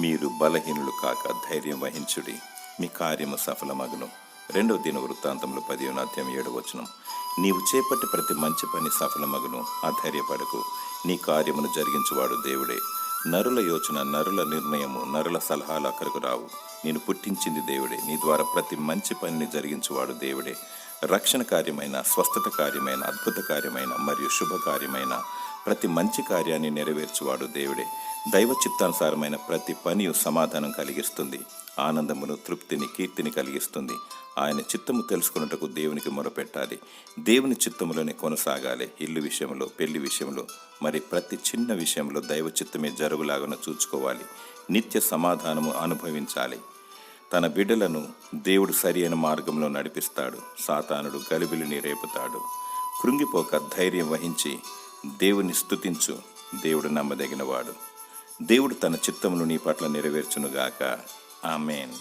మీరు బలహీనులు కాక ధైర్యం వహించుడి, మీ కార్యము సఫలమగును. 2 దినవృత్తాంతములు 10:7. నీవు చేపట్టి ప్రతి మంచి పని సఫలమగును, అధైర్యపడకు, నీ కార్యమును జరిగించువాడు దేవుడే. నరుల యోచన, నరుల నిర్ణయము, నరుల సలహాలు అక్కడకు రావు. నేను పుట్టించింది దేవుడే, నీ ద్వారా ప్రతి మంచి పనిని జరిగించువాడు దేవుడే. రక్షణ కార్యమైన, స్వస్థత కార్యమైన, అద్భుత కార్యమైన మరియు శుభకార్యమైన ప్రతి మంచి కార్యాన్ని నెరవేర్చువాడు దేవుడే. దైవ చిత్తానుసారమైన ప్రతి పని సమాధానం కలిగిస్తుంది, ఆనందమును, తృప్తిని, కీర్తిని కలిగిస్తుంది. ఆయన చిత్తము తెలుసుకున్నటకు దేవునికి మొరపెట్టాలి, దేవుని చిత్తములోనే కొనసాగాలి. ఇల్లు విషయంలో, పెళ్లి విషయంలో, మరి ప్రతి చిన్న విషయంలో దైవ చిత్తమే జరుగులాగా చూసుకోవాలి. నిత్య సమాధానము అనుభవించాలి. తన బిడ్డలను దేవుడు సరి అయిన మార్గంలో నడిపిస్తాడు. సాతానుడు గలిబిలిని రేపుతాడు. కృంగిపోక ధైర్యం వహించి దేవుని స్తుతించు. దేవుడు నమ్మదగినవాడు. దేవుడు తన చిత్తమును నీ పట్ల నెరవేర్చునుగాక. ఆమేన్.